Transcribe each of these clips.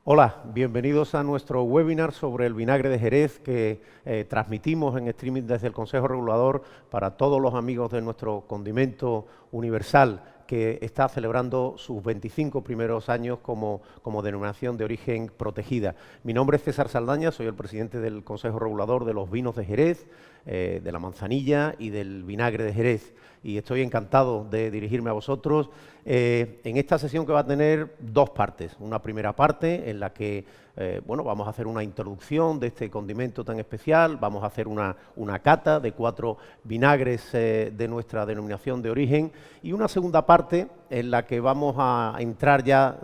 Hola, bienvenidos a nuestro webinar sobre el vinagre de Jerez que transmitimos en streaming desde el Consejo Regulador para todos los amigos de nuestro condimento universal que está celebrando sus 25 primeros años como denominación de origen protegida. Mi nombre es César Saldaña, soy el presidente del Consejo Regulador de los vinos de Jerez, de la manzanilla y del vinagre de Jerez. Y estoy encantado de dirigirme a vosotros en esta sesión que va a tener dos partes. Una primera parte en la que vamos a hacer una introducción de este condimento tan especial, vamos a hacer una cata de 4 vinagres de nuestra denominación de origen y una segunda parte en la que vamos a entrar ya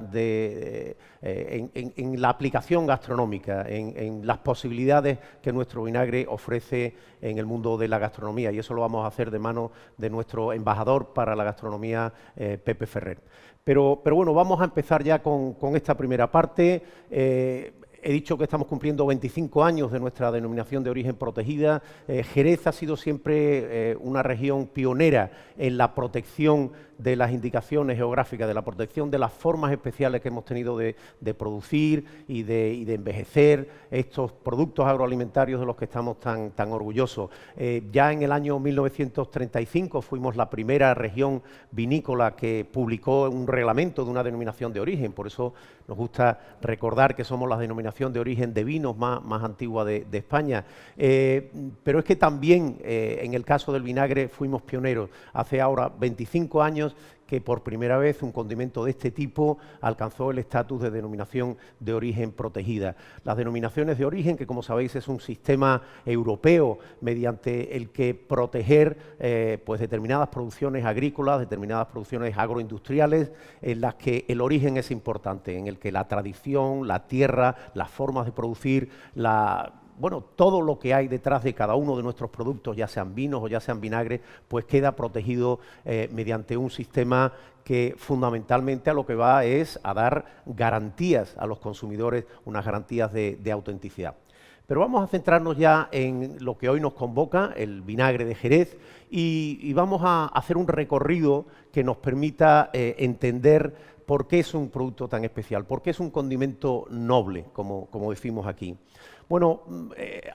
en la aplicación gastronómica, en las posibilidades que nuestro vinagre ofrece en el mundo de la gastronomía, y eso lo vamos a hacer de mano de nuestro embajador para la gastronomía, Pepe Ferrer. Pero bueno, vamos a empezar ya con esta primera parte. He dicho que estamos cumpliendo 25 años de nuestra denominación de origen protegida. Jerez ha sido siempre una región pionera en la protección de las indicaciones geográficas, de la protección de las formas especiales que hemos tenido de producir y de envejecer estos productos agroalimentarios de los que estamos tan orgullosos. Ya en el año 1935 fuimos la primera región vinícola que publicó un reglamento de una denominación de origen, por eso nos gusta recordar que somos la denominación de origen de vinos más antigua de España. Pero es que también en el caso del vinagre fuimos pioneros. Hace ahora 25 años que por primera vez un condimento de este tipo alcanzó el estatus de denominación de origen protegida. Las denominaciones de origen, que como sabéis es un sistema europeo mediante el que proteger determinadas producciones agrícolas, determinadas producciones agroindustriales, en las que el origen es importante, en el que la tradición, la tierra, las formas de producir, todo lo que hay detrás de cada uno de nuestros productos, ya sean vinos o ya sean vinagres, pues queda protegido mediante un sistema que fundamentalmente a lo que va es a dar garantías a los consumidores, unas garantías de autenticidad. Pero vamos a centrarnos ya en lo que hoy nos convoca, el vinagre de Jerez, y vamos a hacer un recorrido que nos permita entender por qué es un producto tan especial, por qué es un condimento noble, como decimos aquí. Bueno,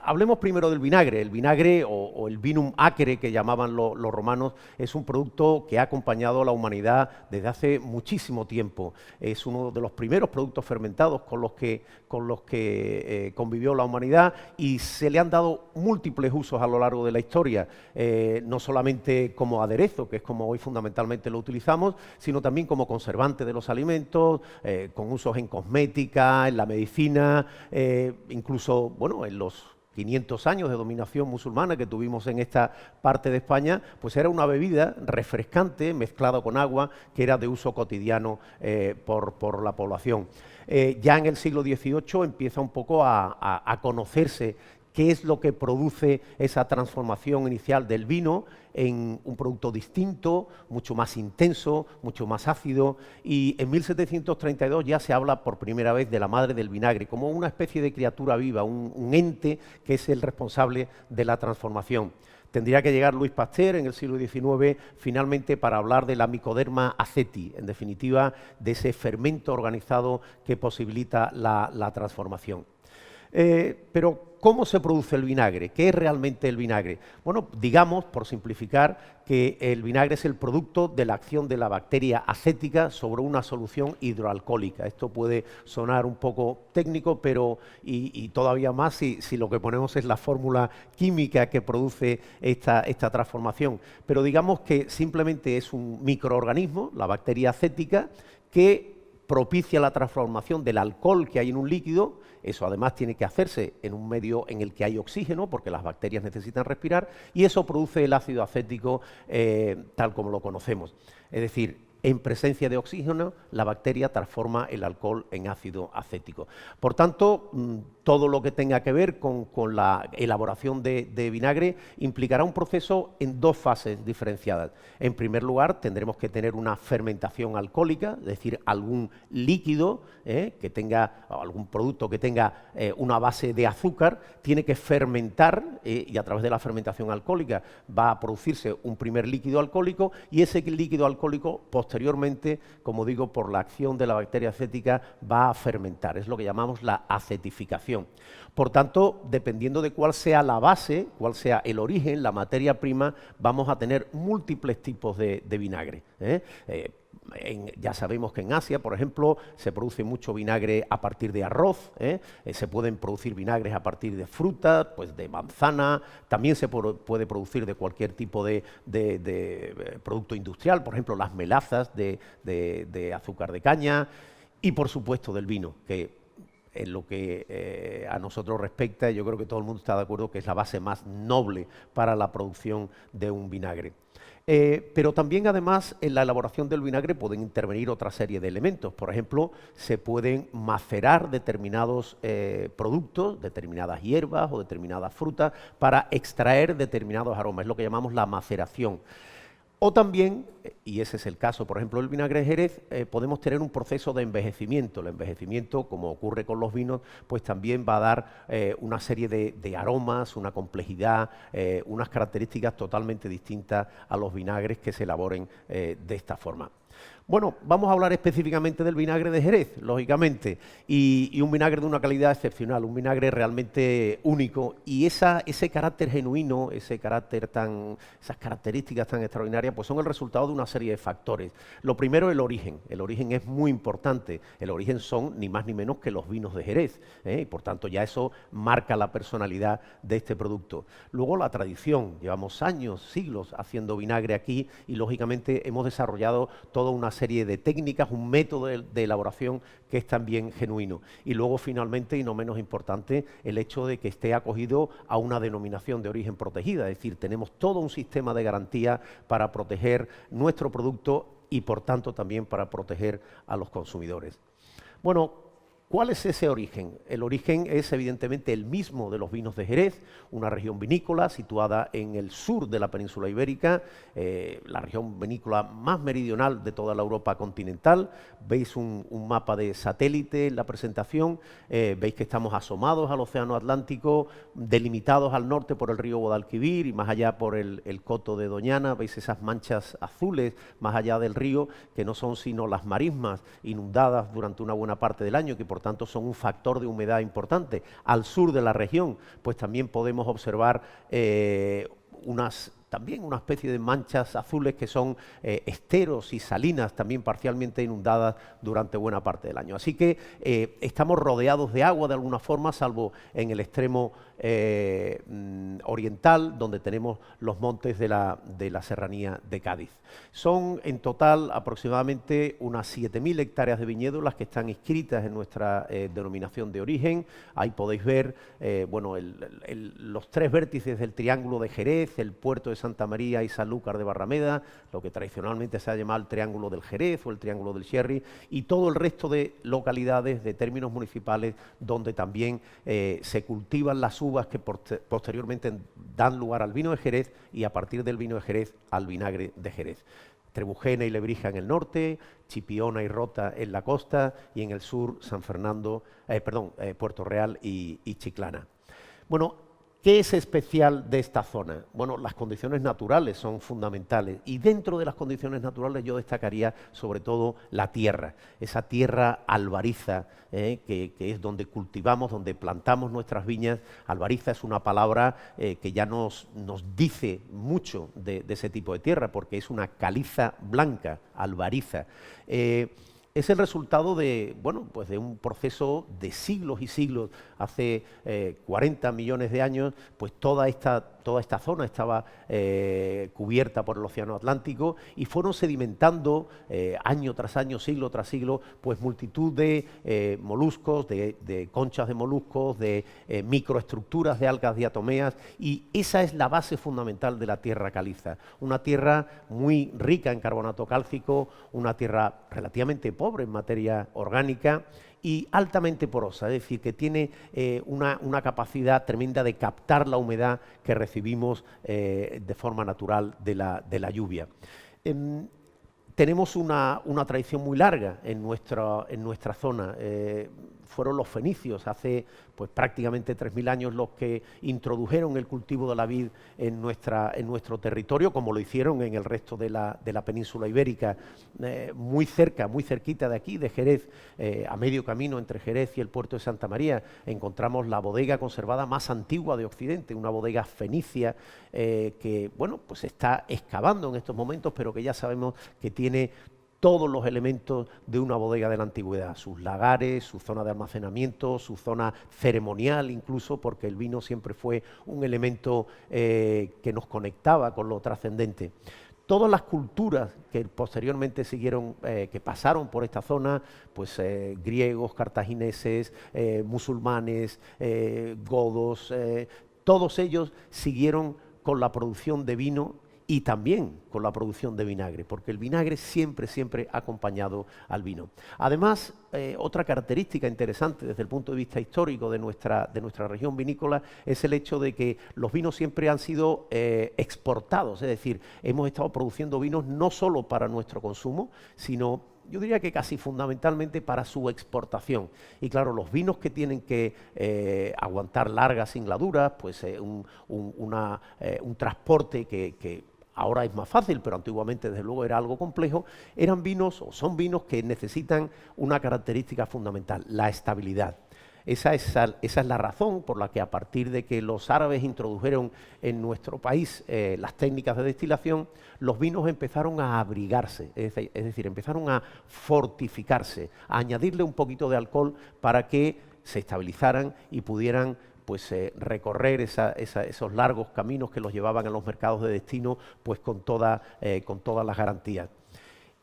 hablemos primero del vinagre. El vinagre o el vinum acre que llamaban los romanos es un producto que ha acompañado a la humanidad desde hace muchísimo tiempo. Es uno de los primeros productos fermentados con los que convivió la humanidad y se le han dado múltiples usos a lo largo de la historia, no solamente como aderezo, que es como hoy fundamentalmente lo utilizamos, sino también como conservante de los alimentos, con usos en cosmética, en la medicina, incluso en los 500 años de dominación musulmana que tuvimos en esta parte de España, pues era una bebida refrescante mezclada con agua que era de uso cotidiano por la población. Ya en el siglo XVIII empieza un poco a conocerse qué es lo que produce esa transformación inicial del vino en un producto distinto, mucho más intenso, mucho más ácido, y en 1732 ya se habla por primera vez de la madre del vinagre, como una especie de criatura viva, un ente que es el responsable de la transformación. Tendría que llegar Louis Pasteur en el siglo XIX finalmente para hablar de la Mycoderma aceti, en definitiva de ese fermento organizado que posibilita la transformación. Pero, ¿cómo se produce el vinagre? ¿Qué es realmente el vinagre? Bueno, digamos, por simplificar, que el vinagre es el producto de la acción de la bacteria acética sobre una solución hidroalcohólica. Esto puede sonar un poco técnico, pero y todavía más si lo que ponemos es la fórmula química que produce esta transformación. Pero digamos que simplemente es un microorganismo, la bacteria acética, que propicia la transformación del alcohol que hay en un líquido. Eso además tiene que hacerse en un medio en el que hay oxígeno, porque las bacterias necesitan respirar, y eso produce el ácido acético tal como lo conocemos. Es decir, en presencia de oxígeno, la bacteria transforma el alcohol en ácido acético. Por tanto, todo lo que tenga que ver con la elaboración de vinagre implicará un proceso en dos fases diferenciadas. En primer lugar, tendremos que tener una fermentación alcohólica, es decir, algún líquido que tenga, o algún producto que tenga una base de azúcar, tiene que fermentar y a través de la fermentación alcohólica va a producirse un primer líquido alcohólico y ese líquido alcohólico posteriormente posteriormente, como digo, por la acción de la bacteria acética, va a fermentar. Es lo que llamamos la acetificación. Por tanto, dependiendo de cuál sea la base, cuál sea el origen, la materia prima, vamos a tener múltiples tipos de vinagre. Ya sabemos que en Asia, por ejemplo, se produce mucho vinagre a partir de arroz, se pueden producir vinagres a partir de fruta, pues de manzana, también se puede producir de cualquier tipo de producto industrial, por ejemplo, las melazas de azúcar de caña y, por supuesto, del vino, que en lo que a nosotros respecta, yo creo que todo el mundo está de acuerdo que es la base más noble para la producción de un vinagre. Pero también, además, en la elaboración del vinagre pueden intervenir otra serie de elementos. Por ejemplo, se pueden macerar determinados productos, determinadas hierbas o determinadas frutas para extraer determinados aromas. Es lo que llamamos la maceración. O también, y ese es el caso, por ejemplo, del vinagre de Jerez, podemos tener un proceso de envejecimiento. El envejecimiento, como ocurre con los vinos, pues también va a dar una serie de aromas, una complejidad, unas características totalmente distintas a los vinagres que se elaboren de esta forma. Bueno, vamos a hablar específicamente del vinagre de Jerez, lógicamente, y un vinagre de una calidad excepcional, un vinagre realmente único, y ese carácter genuino, esas características tan extraordinarias, pues son el resultado de una serie de factores. Lo primero, el origen es muy importante. El origen son ni más ni menos que los vinos de Jerez, y por tanto ya eso marca la personalidad de este producto. Luego la tradición, llevamos años, siglos haciendo vinagre aquí y lógicamente hemos desarrollado toda una serie de técnicas, un método de elaboración que es también genuino. Y luego, finalmente, y no menos importante, el hecho de que esté acogido a una denominación de origen protegida. Es decir, tenemos todo un sistema de garantía para proteger nuestro producto y, por tanto, también para proteger a los consumidores. Bueno, ¿cuál es ese origen? El origen es evidentemente el mismo de los vinos de Jerez, una región vinícola situada en el sur de la península ibérica, la región vinícola más meridional de toda la Europa continental. Veis un mapa de satélite en la presentación, veis que estamos asomados al Océano Atlántico, delimitados al norte por el río Guadalquivir y más allá por el coto de Doñana. Veis esas manchas azules más allá del río, que no son sino las marismas inundadas durante una buena parte del año, que por tanto son un factor de humedad importante. Al sur de la región, pues también podemos observar también una especie de manchas azules que son esteros y salinas también parcialmente inundadas durante buena parte del año. Así que estamos rodeados de agua de alguna forma, salvo en el extremo oriental, donde tenemos los montes de la serranía de Cádiz. Son en total aproximadamente unas 7.000 hectáreas de viñedo las que están inscritas en nuestra denominación de origen. Ahí podéis ver bueno, los tres vértices del triángulo de Jerez, el puerto de Santa María y Sanlúcar de Barrameda, lo que tradicionalmente se ha llamado el triángulo del Jerez o el triángulo del Sherry, y todo el resto de localidades, de términos municipales, donde también se cultivan las uvas que posteriormente dan lugar al vino de Jerez y a partir del vino de Jerez al vinagre de Jerez. Trebujena y Lebrija en el norte, Chipiona y Rota en la costa y en el sur San Fernando, Puerto Real y Chiclana. Bueno, ¿qué es especial de esta zona? Bueno, las condiciones naturales son fundamentales y dentro de las condiciones naturales yo destacaría sobre todo la tierra, esa tierra albariza, que es donde cultivamos, donde plantamos nuestras viñas. Albariza es una palabra que ya nos dice mucho de ese tipo de tierra, porque es una caliza blanca, albariza. Es el resultado de, bueno, pues de un proceso de siglos y siglos. Hace 40 millones de años, pues toda esta zona estaba cubierta por el Océano Atlántico y fueron sedimentando año tras año, siglo tras siglo, pues multitud de moluscos, de conchas de moluscos, de microestructuras de algas diatomeas, y esa es la base fundamental de la tierra caliza. Una tierra muy rica en carbonato cálcico, una tierra relativamente pobre en materia orgánica y altamente porosa, es decir, que tiene una capacidad tremenda de captar la humedad que recibimos de forma natural de la lluvia. Tenemos una tradición muy larga en nuestra zona. fueron los fenicios, hace pues prácticamente 3000 años, los que introdujeron el cultivo de la vid en nuestro territorio, como lo hicieron en el resto de la península ibérica, muy cerca, muy cerquita de aquí, de Jerez, a medio camino entre Jerez y el puerto de Santa María, encontramos la bodega conservada más antigua de Occidente, una bodega fenicia que, bueno, pues está excavando en estos momentos, pero que ya sabemos que tiene todos los elementos de una bodega de la antigüedad, sus lagares, su zona de almacenamiento, su zona ceremonial incluso, porque el vino siempre fue un elemento que nos conectaba con lo trascendente. Todas las culturas que posteriormente siguieron, que pasaron por esta zona, pues griegos, cartagineses, musulmanes, godos, todos ellos siguieron con la producción de vino y también con la producción de vinagre, porque el vinagre siempre ha acompañado al vino. Además, otra característica interesante desde el punto de vista histórico de nuestra región vinícola es el hecho de que los vinos siempre han sido exportados, es decir, hemos estado produciendo vinos no solo para nuestro consumo, sino yo diría que casi fundamentalmente para su exportación. Y claro, los vinos que tienen que aguantar largas singladuras, pues un transporte que ahora es más fácil, pero antiguamente desde luego era algo complejo, eran vinos o son vinos que necesitan una característica fundamental, la estabilidad. Esa es la razón por la que a partir de que los árabes introdujeron en nuestro país las técnicas de destilación, los vinos empezaron a abrigarse, es decir, empezaron a fortificarse, a añadirle un poquito de alcohol para que se estabilizaran y pudieran pues recorrer esos largos caminos que los llevaban a los mercados de destino pues con todas las garantías.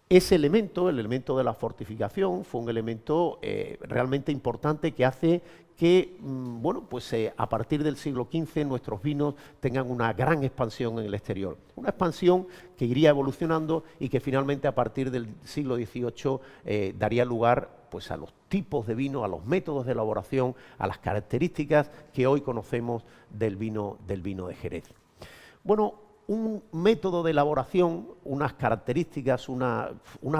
Ese elemento, el elemento de la fortificación, fue un elemento realmente importante que hace que, bueno, pues a partir del siglo XV nuestros vinos tengan una gran expansión en el exterior. Una expansión que iría evolucionando y que finalmente a partir del siglo XVIII daría lugar pues a los tipos de vino, a los métodos de elaboración, a las características que hoy conocemos del vino de Jerez. Bueno, un método de elaboración, unas características, una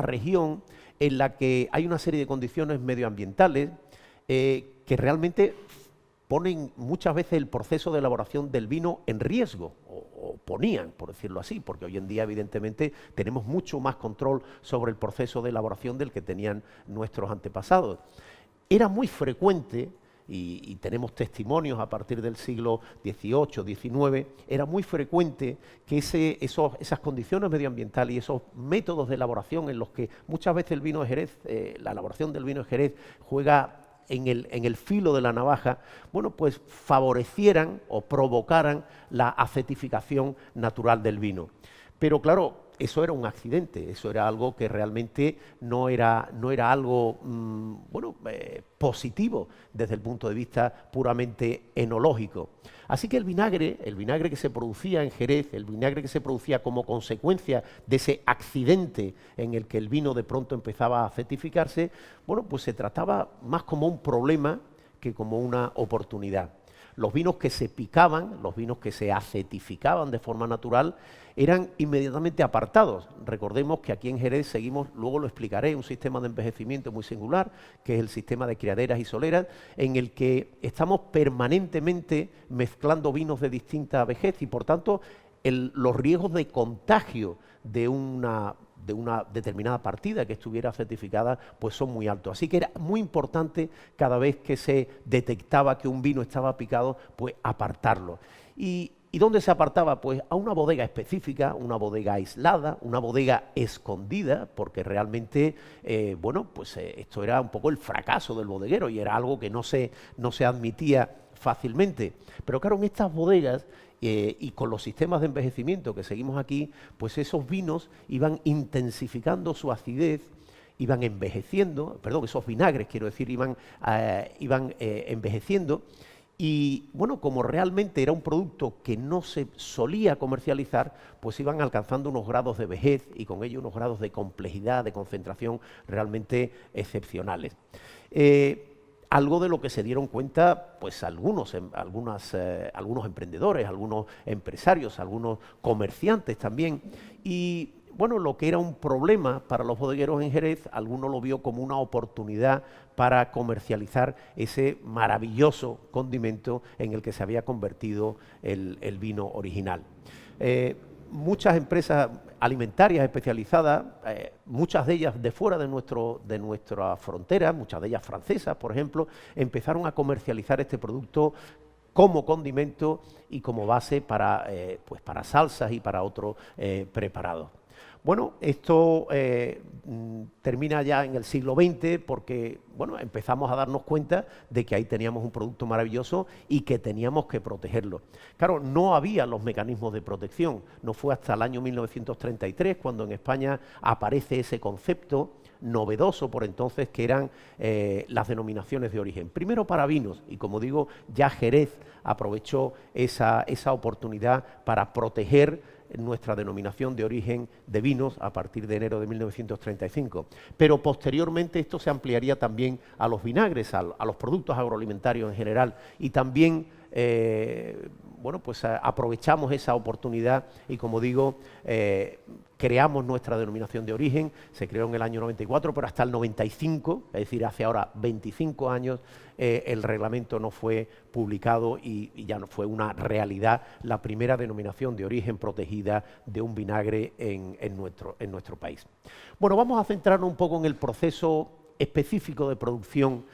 región en la que hay una serie de condiciones medioambientales que realmente ponen muchas veces el proceso de elaboración del vino en riesgo, o ponían, por decirlo así, porque hoy en día evidentemente tenemos mucho más control sobre el proceso de elaboración del que tenían nuestros antepasados. Era muy frecuente, y tenemos testimonios a partir del siglo XVIII, XIX, era muy frecuente que esas condiciones medioambientales y esos métodos de elaboración en los que muchas veces el vino de Jerez, la elaboración del vino de Jerez juega en el filo de la navaja, bueno, pues favorecieran o provocaran la acetificación natural del vino. Pero claro, eso era un accidente, eso era algo que realmente no era algo positivo desde el punto de vista puramente enológico. Así que el vinagre que se producía en Jerez, el vinagre que se producía como consecuencia de ese accidente en el que el vino de pronto empezaba a acetificarse, bueno, pues se trataba más como un problema que como una oportunidad. Los vinos que se picaban, los vinos que se acetificaban de forma natural, eran inmediatamente apartados. Recordemos que aquí en Jerez seguimos, luego lo explicaré, un sistema de envejecimiento muy singular, que es el sistema de criaderas y soleras, en el que estamos permanentemente mezclando vinos de distinta vejez y, por tanto, los riesgos de contagio de una determinada partida que estuviera certificada, pues son muy altos. Así que era muy importante cada vez que se detectaba que un vino estaba picado, pues apartarlo. ¿Y dónde se apartaba? Pues a una bodega específica, una bodega aislada, una bodega escondida, porque realmente, esto era un poco el fracaso del bodeguero y era algo que no se admitía fácilmente. Pero claro, en estas bodegas y con los sistemas de envejecimiento que seguimos aquí, pues esos vinos iban intensificando su acidez, iban envejeciendo, esos vinagres, quiero decir, iban envejeciendo. Y bueno, como realmente era un producto que no se solía comercializar, pues iban alcanzando unos grados de vejez y con ello unos grados de complejidad, de concentración realmente excepcionales. Algo de lo que se dieron cuenta pues algunos emprendedores, algunos empresarios, algunos comerciantes también. Y bueno, lo que era un problema para los bodegueros en Jerez, alguno lo vio como una oportunidad para comercializar ese maravilloso condimento en el que se había convertido el vino original. Muchas empresas alimentarias especializadas, muchas de ellas de fuera de nuestra frontera, muchas de ellas francesas, por ejemplo, empezaron a comercializar este producto como condimento y como base para, pues para salsas y para otros preparados. Bueno, esto termina ya en el siglo XX porque, bueno, empezamos a darnos cuenta de que ahí teníamos un producto maravilloso y que teníamos que protegerlo. Claro, no había los mecanismos de protección. No fue hasta el año 1933 cuando en España aparece ese concepto novedoso por entonces, que eran las denominaciones de origen. Primero para vinos, y como digo, ya Jerez aprovechó esa oportunidad para proteger nuestra denominación de origen de vinos a partir de enero de 1935. Pero posteriormente esto se ampliaría también a los vinagres, a los productos agroalimentarios en general, y también bueno, pues aprovechamos esa oportunidad y, como digo, creamos nuestra denominación de origen. Se creó en el año 94, pero hasta el 95, es decir, hace ahora 25 años, el reglamento no fue publicado y ya no fue una realidad la primera denominación de origen protegida de un vinagre en nuestro país. Bueno, vamos a centrarnos un poco en el proceso específico de producción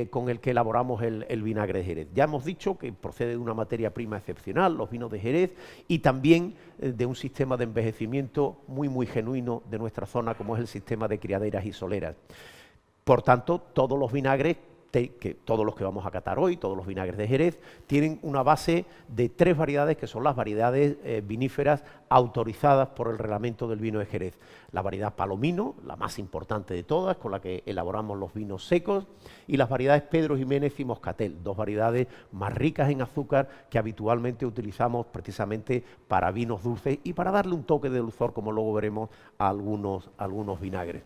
con el que elaboramos el vinagre de Jerez. Ya hemos dicho que procede de una materia prima excepcional, los vinos de Jerez, y también de un sistema de envejecimiento muy genuino de nuestra zona, como es el sistema de criaderas y soleras. Por tanto, todos los vinagres, todos los que vamos a catar hoy, todos los vinagres de Jerez, tienen una base de 3 variedades que son las variedades viníferas autorizadas por el reglamento del vino de Jerez. La variedad Palomino, la más importante de todas, con la que elaboramos los vinos secos, y las variedades Pedro Jiménez y Moscatel, 2 variedades más ricas en azúcar que habitualmente utilizamos precisamente para vinos dulces y para darle un toque de dulzor, como luego veremos, a algunos vinagres.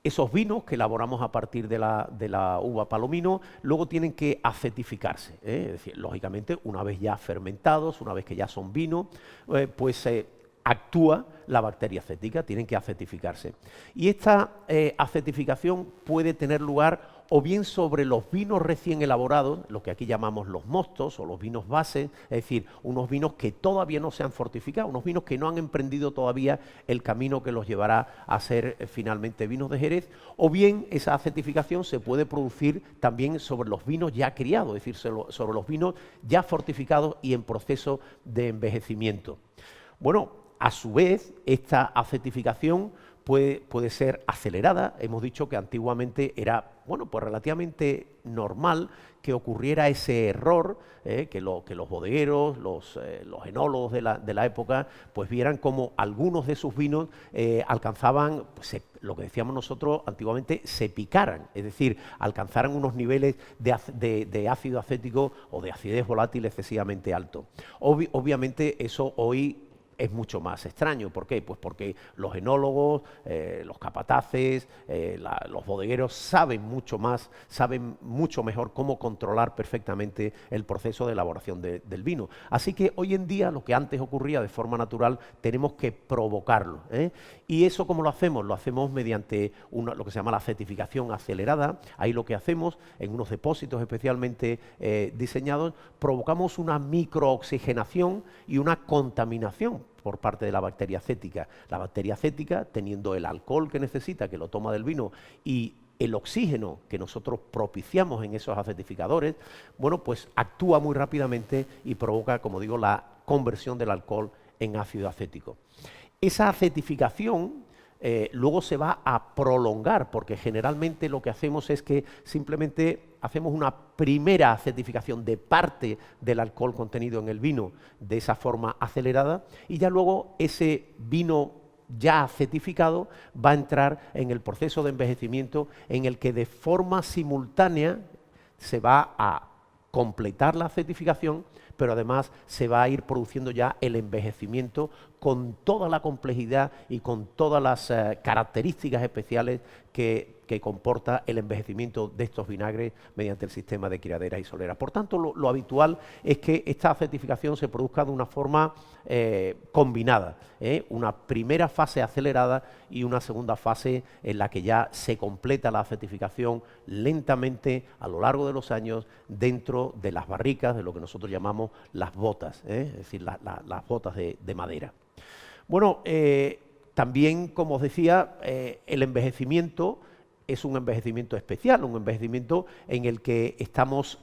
Esos vinos que elaboramos a partir de la uva Palomino luego tienen que acetificarse, es decir, lógicamente, una vez ya fermentados, una vez que ya son vino, pues actúa la bacteria acética, tienen que acetificarse. Y esta acetificación puede tener lugar o bien sobre los vinos recién elaborados, lo que aquí llamamos los mostos o los vinos base, es decir, unos vinos que todavía no se han fortificado, unos vinos que no han emprendido todavía el camino que los llevará a ser finalmente vinos de Jerez, o bien esa acetificación se puede producir también sobre los vinos ya criados, es decir, sobre los vinos ya fortificados y en proceso de envejecimiento. Bueno, a su vez, esta acetificación puede ser acelerada. Hemos dicho que antiguamente era, bueno, pues relativamente normal que ocurriera ese error, que los bodegueros, los enólogos de la época, pues vieran como algunos de sus vinos alcanzaban, pues, lo que decíamos nosotros antiguamente, se picaran, es decir, alcanzaran unos niveles de ácido acético o de acidez volátil excesivamente altos. Obviamente eso hoy es mucho más extraño. ¿Por qué? Pues porque los enólogos, los capataces, los bodegueros saben mucho más, saben mucho mejor cómo controlar perfectamente el proceso de elaboración del vino. Así que hoy en día lo que antes ocurría de forma natural tenemos que provocarlo, ¿eh? ¿Y eso cómo lo hacemos? Lo hacemos mediante lo que se llama la acetificación acelerada. Ahí lo que hacemos, en unos depósitos especialmente diseñados, provocamos una microoxigenación y una contaminación por parte de la bacteria acética. La bacteria acética, teniendo el alcohol que necesita, que lo toma del vino, y el oxígeno que nosotros propiciamos en esos acetificadores, bueno, pues actúa muy rápidamente y provoca, como digo, la conversión del alcohol en ácido acético. Esa acetificación luego se va a prolongar, porque generalmente lo que hacemos es que simplemente hacemos una primera acetificación de parte del alcohol contenido en el vino de esa forma acelerada, y ya luego ese vino ya acetificado va a entrar en el proceso de envejecimiento en el que de forma simultánea se va a completar la acetificación, pero además se va a ir produciendo ya el envejecimiento con toda la complejidad y con todas las características especiales que comporta el envejecimiento de estos vinagres mediante el sistema de criaderas y soleras. Por tanto, lo habitual es que esta certificación se produzca de una forma combinada, una primera fase acelerada y una segunda fase en la que ya se completa la certificación lentamente a lo largo de los años dentro de las barricas, de lo que nosotros llamamos las botas, es decir, las botas de madera. Bueno, también, como os decía, el envejecimiento es un envejecimiento especial, un envejecimiento en el que estamos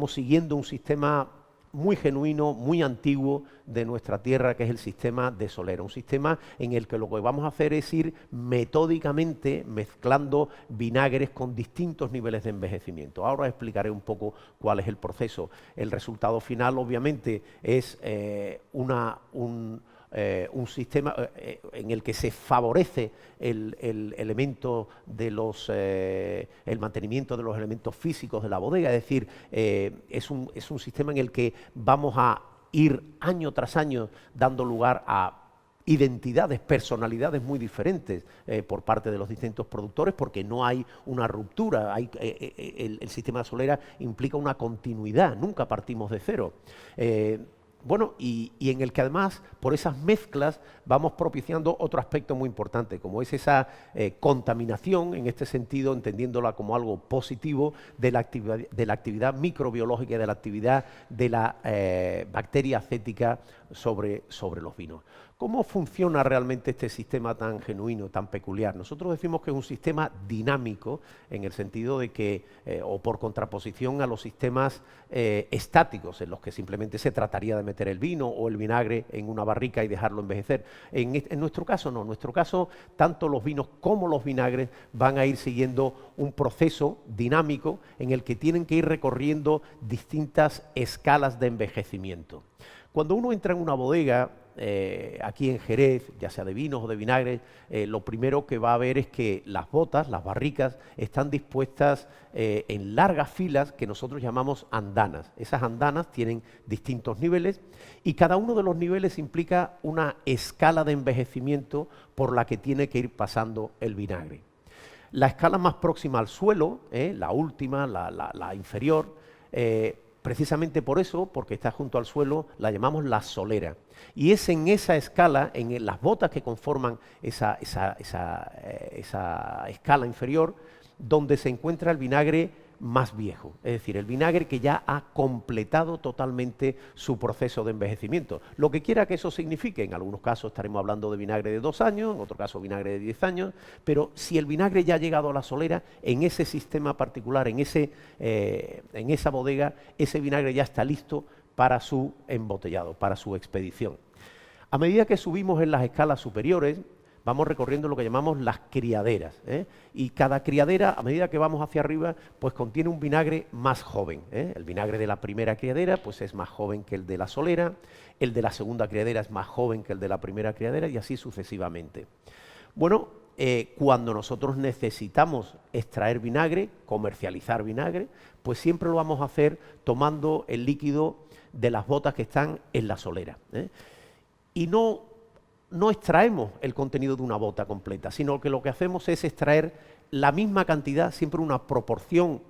siguiendo un sistema muy genuino, muy antiguo de nuestra tierra, que es el sistema de solera. Un sistema en el que lo que vamos a hacer es ir metódicamente mezclando vinagres con distintos niveles de envejecimiento. Ahora explicaré un poco cuál es el proceso. El resultado final, obviamente, es un sistema en el que se favorece el elemento de el mantenimiento de los elementos físicos de la bodega, es decir, es un sistema en el que vamos a ir año tras año dando lugar a identidades, personalidades muy diferentes por parte de los distintos productores, porque no hay una ruptura, el sistema de solera implica una continuidad, nunca partimos de cero. Bueno, y en el que además, por esas mezclas, vamos propiciando otro aspecto muy importante, como es esa contaminación, en este sentido, entendiéndola como algo positivo, de la actividad microbiológica y de la actividad de la bacteria acética sobre los vinos. ¿Cómo funciona realmente este sistema tan genuino, tan peculiar? Nosotros decimos que es un sistema dinámico, en el sentido de que, o por contraposición a los sistemas estáticos, en los que simplemente se trataría de meter el vino o el vinagre en una barrica y dejarlo envejecer. En nuestro caso no, en nuestro caso tanto los vinos como los vinagres van a ir siguiendo un proceso dinámico en el que tienen que ir recorriendo distintas escalas de envejecimiento. Cuando uno entra en una bodega, aquí en Jerez, ya sea de vinos o de vinagres, lo primero que va a ver es que las botas, las barricas, están dispuestas en largas filas que nosotros llamamos andanas. Esas andanas tienen distintos niveles y cada uno de los niveles implica una escala de envejecimiento por la que tiene que ir pasando el vinagre. La escala más próxima al suelo, la última, la inferior, precisamente por eso, porque está junto al suelo, la llamamos la solera. Y es en esa escala, en las botas que conforman esa escala inferior, donde se encuentra el vinagre más viejo, es decir, el vinagre que ya ha completado totalmente su proceso de envejecimiento. Lo que quiera que eso signifique, en algunos casos estaremos hablando de vinagre de 2 años, en otro caso vinagre de 10 años, pero si el vinagre ya ha llegado a la solera, en ese sistema particular, en esa bodega, ese vinagre ya está listo para su embotellado, para su expedición. A medida que subimos en las escalas superiores, vamos recorriendo lo que llamamos las criaderas, y cada criadera, a medida que vamos hacia arriba, pues contiene un vinagre más joven. El vinagre de la primera criadera pues es más joven que el de la solera, el de la segunda criadera es más joven que el de la primera criadera y así sucesivamente. Bueno, cuando nosotros necesitamos extraer vinagre, comercializar vinagre, pues siempre lo vamos a hacer tomando el líquido de las botas que están en la solera. Y no extraemos el contenido de una bota completa, sino que lo que hacemos es extraer la misma cantidad, siempre una proporción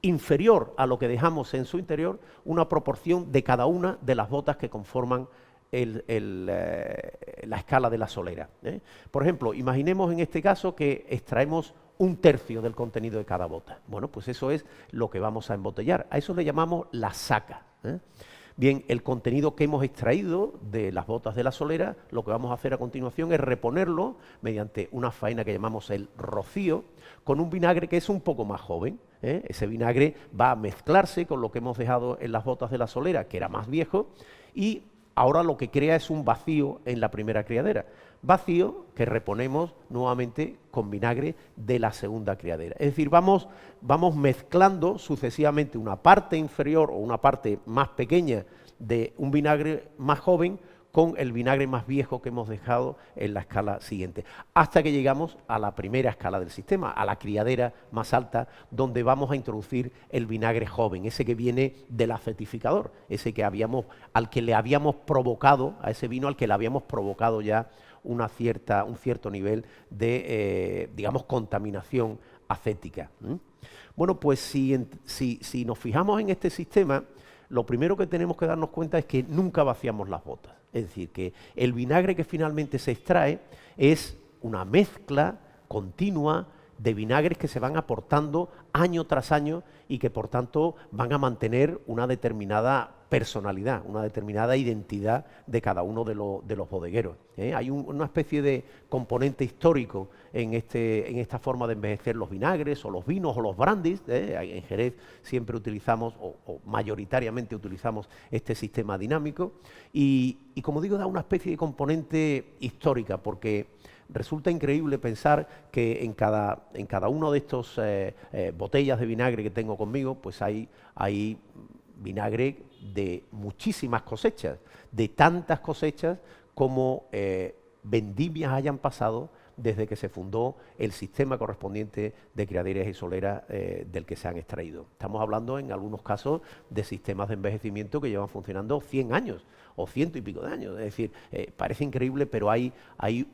inferior a lo que dejamos en su interior, una proporción de cada una de las botas que conforman la escala de la solera. Por ejemplo, imaginemos en este caso que extraemos 1/3 del contenido de cada bota. Bueno, pues eso es lo que vamos a embotellar. A eso le llamamos la saca. Bien, el contenido que hemos extraído de las botas de la solera, lo que vamos a hacer a continuación es reponerlo mediante una faena que llamamos el rocío, con un vinagre que es un poco más joven. Ese vinagre va a mezclarse con lo que hemos dejado en las botas de la solera, que era más viejo, y ahora lo que crea es un vacío en la primera criadera. Vacío que reponemos nuevamente con vinagre de la segunda criadera. Es decir, vamos mezclando sucesivamente una parte inferior o una parte más pequeña de un vinagre más joven con el vinagre más viejo que hemos dejado en la escala siguiente, hasta que llegamos a la primera escala del sistema, a la criadera más alta, donde vamos a introducir el vinagre joven, ese que viene del acetificador, ese que al que le habíamos provocado, a ese vino al que le habíamos provocado ya un cierto nivel de, digamos, contaminación acética. Bueno, pues si nos fijamos en este sistema, lo primero que tenemos que darnos cuenta es que nunca vaciamos las botas. Es decir, que el vinagre que finalmente se extrae es una mezcla continua de vinagres que se van aportando año tras año y que por tanto van a mantener una determinada personalidad, una determinada identidad de cada uno de los bodegueros. Hay una especie de componente histórico en esta forma de envejecer los vinagres o los vinos o los brandis. En Jerez siempre utilizamos o mayoritariamente utilizamos este sistema dinámico y como digo, da una especie de componente histórica porque resulta increíble pensar que en cada uno de estos botellas de vinagre que tengo conmigo, pues hay vinagre de muchísimas cosechas, de tantas cosechas como vendimias hayan pasado desde que se fundó el sistema correspondiente de criaderas y soleras del que se han extraído. Estamos hablando en algunos casos de sistemas de envejecimiento que llevan funcionando 100 años o 100 y pico de años. Es decir, parece increíble, pero hay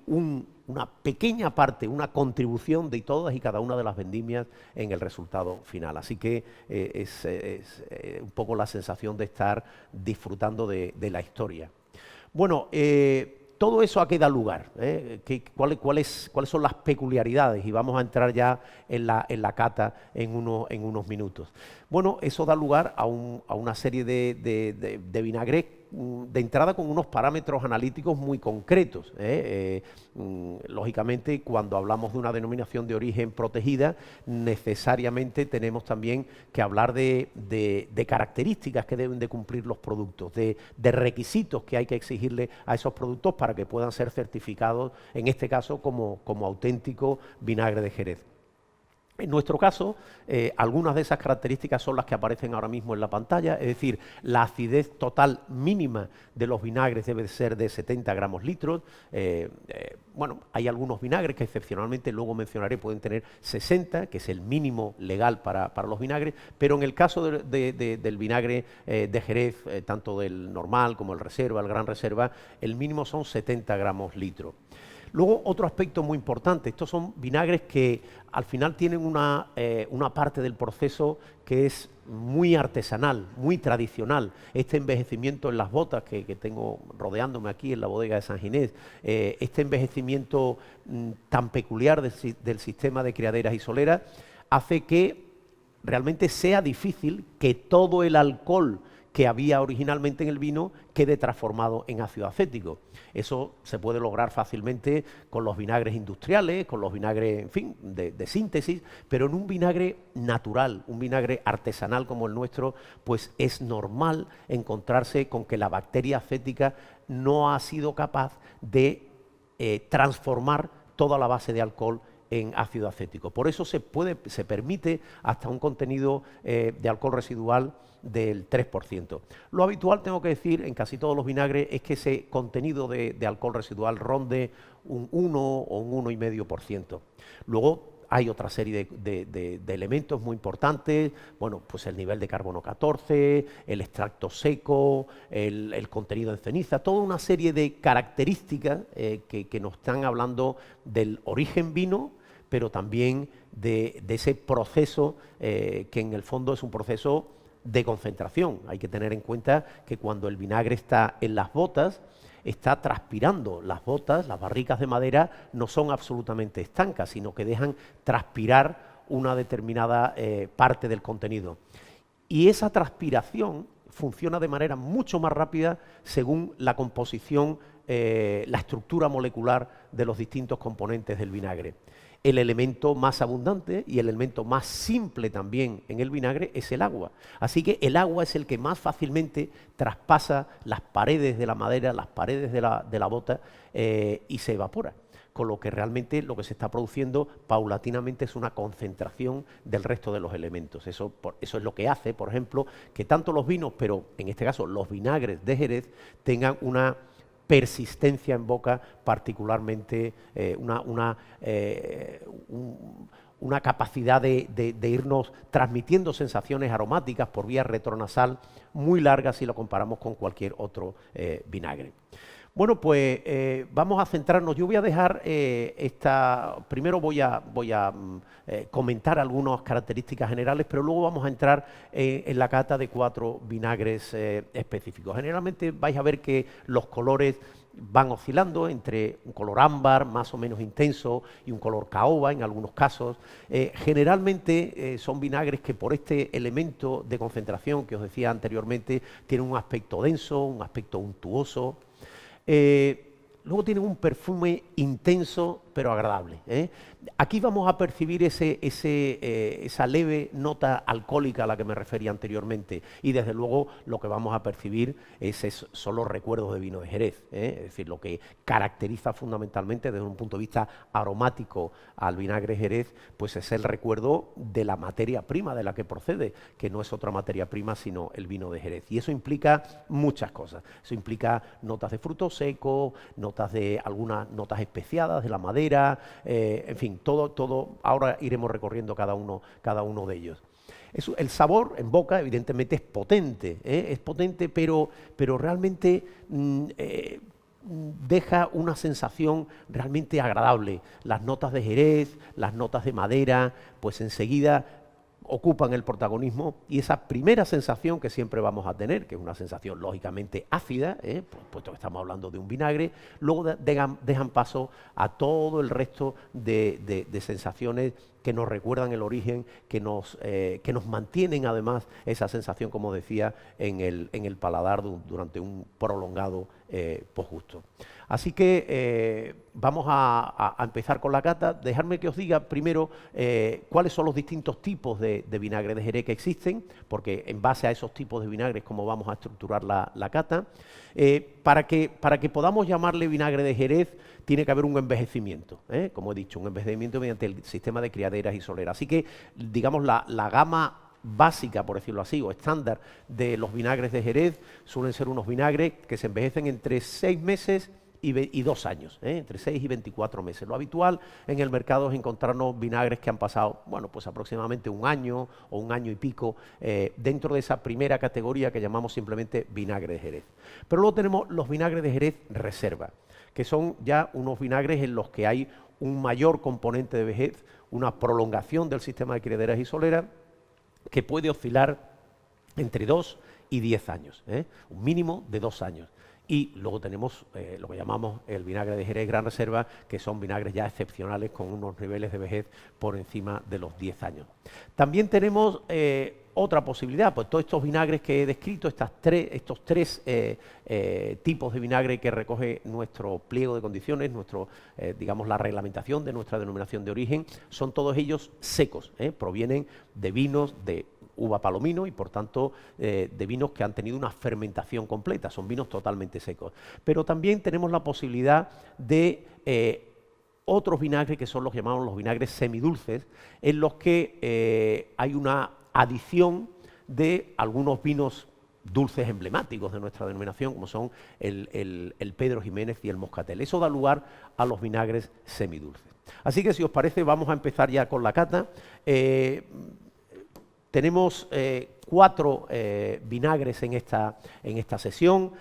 una pequeña parte, una contribución de todas y cada una de las vendimias en el resultado final. Así que es un poco la sensación de estar disfrutando de la historia. Bueno, todo eso a qué da lugar, ¿cuáles son las peculiaridades? Y vamos a entrar ya en la cata en unos minutos. Bueno, eso da lugar a una serie de vinagres de entrada con unos parámetros analíticos muy concretos. Lógicamente, cuando hablamos de una denominación de origen protegida, necesariamente tenemos también que hablar de características que deben de cumplir los productos, de requisitos que hay que exigirle a esos productos para que puedan ser certificados, en este caso, como auténtico vinagre de Jerez. En nuestro caso, algunas de esas características son las que aparecen ahora mismo en la pantalla, es decir, la acidez total mínima de los vinagres debe ser de 70 gramos litros. Bueno, hay algunos vinagres que excepcionalmente, luego mencionaré, pueden tener 60, que es el mínimo legal para los vinagres, pero en el caso del vinagre de Jerez, tanto del normal como el reserva, el gran reserva, el mínimo son 70 gramos litros. Luego, otro aspecto muy importante, estos son vinagres que al final tienen una parte del proceso que es muy artesanal, muy tradicional. Este envejecimiento en las botas que tengo rodeándome aquí en la bodega de San Ginés, este envejecimiento tan peculiar del sistema de criaderas y soleras, hace que realmente sea difícil que todo el alcohol que había originalmente en el vino quede transformado en ácido acético. Eso se puede lograr fácilmente con los vinagres industriales, con los vinagres, en fin, de síntesis, pero en un vinagre natural, un vinagre artesanal como el nuestro, pues es normal encontrarse con que la bacteria acética no ha sido capaz de transformar toda la base de alcohol en ácido acético. Por eso se permite hasta un contenido de alcohol residual del 3%. Lo habitual, tengo que decir, en casi todos los vinagres es que ese contenido de alcohol residual ronde un 1 o un 1,5%. Luego hay otra serie de elementos muy importantes, bueno, pues el nivel de carbono 14, el extracto seco, el contenido en ceniza, toda una serie de características que nos están hablando del origen vino, pero también de ese proceso que en el fondo es un proceso de concentración. Hay que tener en cuenta que cuando el vinagre está en las botas, está transpirando. Las botas, las barricas de madera, no son absolutamente estancas, sino que dejan transpirar una determinada parte del contenido. Y esa transpiración funciona de manera mucho más rápida según la composición, la estructura molecular de los distintos componentes del vinagre. El elemento más abundante y el elemento más simple también en el vinagre es el agua. Así que el agua es el que más fácilmente traspasa las paredes de la madera, las paredes de la bota y se evapora. Con lo que realmente lo que se está produciendo paulatinamente es una concentración del resto de los elementos. Eso es lo que hace, por ejemplo, que tanto los vinos, pero en este caso los vinagres de Jerez, tengan una persistencia en boca, particularmente una capacidad de irnos transmitiendo sensaciones aromáticas por vía retronasal muy largas si lo comparamos con cualquier otro vinagre. Bueno, pues vamos a centrarnos. Yo voy a dejar primero voy a comentar algunas características generales, pero luego vamos a entrar en la cata de 4 vinagres específicos. Generalmente vais a ver que los colores van oscilando entre un color ámbar más o menos intenso y un color caoba en algunos casos. Generalmente son vinagres que por este elemento de concentración que os decía anteriormente tienen un aspecto denso, un aspecto untuoso. Luego tienen un perfume intenso pero agradable. Aquí vamos a percibir esa leve nota alcohólica a la que me refería anteriormente, y desde luego lo que vamos a percibir son los recuerdos de vino de Jerez. Es decir, lo que caracteriza fundamentalmente desde un punto de vista aromático al vinagre Jerez, pues es el recuerdo de la materia prima de la que procede, que no es otra materia prima sino el vino de Jerez. Y eso implica muchas cosas. Eso implica notas de fruto seco, algunas notas especiadas de la madera, en fin, todo. Ahora iremos recorriendo cada uno de ellos. El sabor en boca evidentemente es potente, pero realmente deja una sensación realmente agradable. Las notas de Jerez, las notas de madera, pues enseguida ocupan el protagonismo, y esa primera sensación que siempre vamos a tener, que es una sensación lógicamente ácida, puesto que estamos hablando de un vinagre, luego dejan paso a todo el resto de sensaciones que nos recuerdan el origen, que nos mantienen además esa sensación, como decía, en el paladar durante un prolongado posgusto. Así que vamos a empezar con la cata. Dejadme que os diga primero cuáles son los distintos tipos de vinagre de Jerez que existen, porque en base a esos tipos de vinagres como vamos a estructurar la cata. Para que podamos llamarle vinagre de Jerez, tiene que haber un envejecimiento, como he dicho, un envejecimiento mediante el sistema de criaderas y soleras. Así que, digamos, la gama básica, por decirlo así, o estándar de los vinagres de Jerez suelen ser unos vinagres que se envejecen entre 6 meses y 2 años, entre 6 y 24 meses. Lo habitual en el mercado es encontrarnos vinagres que han pasado, bueno, pues aproximadamente 1 año o 1 año y pico dentro de esa primera categoría que llamamos simplemente vinagre de Jerez. Pero luego tenemos los vinagres de Jerez reserva, que son ya unos vinagres en los que hay un mayor componente de vejez, una prolongación del sistema de criaderas y soleras, que puede oscilar entre 2 y 10 años, un mínimo de 2 años. Y luego tenemos lo que llamamos el vinagre de Jerez Gran Reserva, que son vinagres ya excepcionales con unos niveles de vejez por encima de los 10 años. También tenemos otra posibilidad, pues todos estos vinagres que he descrito, estos tres tipos de vinagre que recoge nuestro pliego de condiciones, digamos la reglamentación de nuestra denominación de origen, son todos ellos secos, provienen de vinos de uva palomino y por tanto de vinos que han tenido una fermentación completa, son vinos totalmente secos. Pero también tenemos la posibilidad de otros vinagres que son los que llamamos los vinagres semidulces, en los que hay una adición de algunos vinos dulces emblemáticos de nuestra denominación, como son el Pedro Ximénez y el Moscatel. Eso da lugar a los vinagres semidulces. Así que si os parece vamos a empezar ya con la cata. Tenemos 4 vinagres en esta sesión.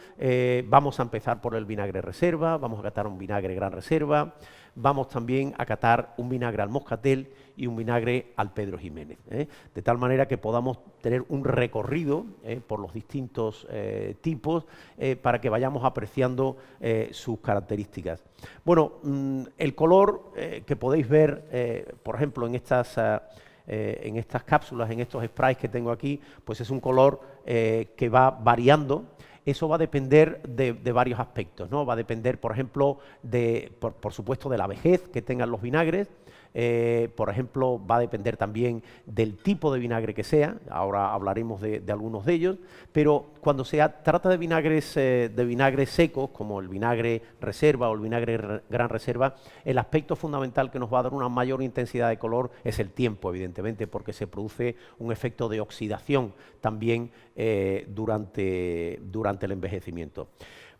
Vamos a empezar por el vinagre reserva, vamos a catar un vinagre Gran Reserva, vamos también a catar un vinagre al Moscatel y un vinagre al Pedro Ximénez, de tal manera que podamos tener un recorrido por los distintos tipos para que vayamos apreciando sus características. Bueno, el color que podéis ver, por ejemplo, en estas cápsulas, en estos sprays que tengo aquí, pues es un color que va variando. Eso va a depender de varios aspectos, ¿no? Va a depender, por ejemplo, por supuesto, de la vejez que tengan los vinagres. Por ejemplo, va a depender también del tipo de vinagre que sea. Ahora hablaremos de algunos de ellos. Pero cuando se trata de vinagres secos, como el vinagre reserva o el vinagre Gran Reserva, el aspecto fundamental que nos va a dar una mayor intensidad de color es el tiempo, evidentemente, porque se produce un efecto de oxidación también durante el envejecimiento.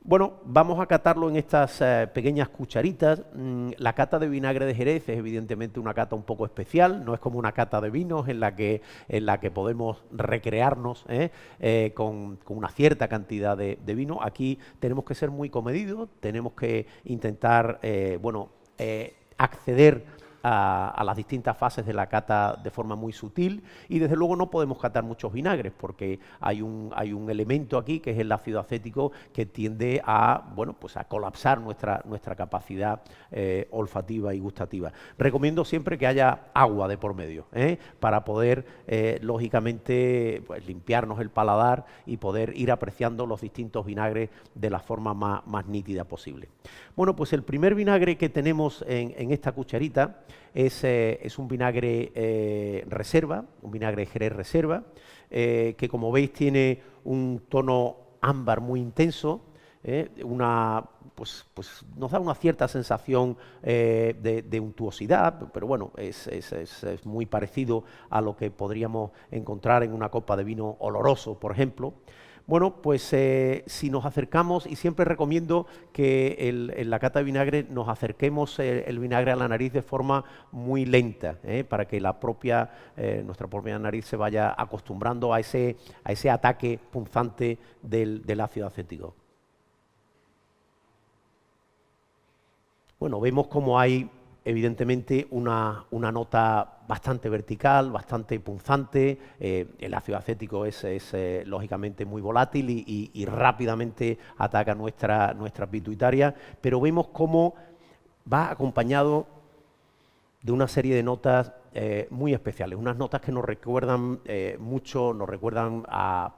Bueno, vamos a catarlo en estas pequeñas cucharitas. La cata de vinagre de Jerez es evidentemente una cata un poco especial, no es como una cata de vinos en la que podemos recrearnos con una cierta cantidad de vino. Aquí tenemos que ser muy comedidos, tenemos que intentar acceder a las distintas fases de la cata de forma muy sutil y desde luego no podemos catar muchos vinagres porque hay un elemento aquí que es el ácido acético que tiende a, bueno, pues a colapsar nuestra capacidad olfativa y gustativa. Recomiendo siempre que haya agua de por medio para poder lógicamente pues, limpiarnos el paladar y poder ir apreciando los distintos vinagres de la forma más nítida posible. Bueno, pues el primer vinagre que tenemos en esta cucharita es un vinagre reserva, un vinagre Jerez reserva, que como veis tiene un tono ámbar muy intenso, pues nos da una cierta sensación de untuosidad, pero bueno, es muy parecido a lo que podríamos encontrar en una copa de vino oloroso, por ejemplo. Bueno, pues si nos acercamos, y siempre recomiendo que en la cata de vinagre nos acerquemos el vinagre a la nariz de forma muy lenta, para que nuestra propia nariz se vaya acostumbrando a ese ataque punzante del ácido acético. Bueno, vemos como hay evidentemente una nota bastante vertical, bastante punzante. El ácido acético es lógicamente muy volátil y rápidamente ataca nuestra pituitaria, pero vemos cómo va acompañado de una serie de notas muy especiales, unas notas que nos recuerdan mucho, nos recuerdan a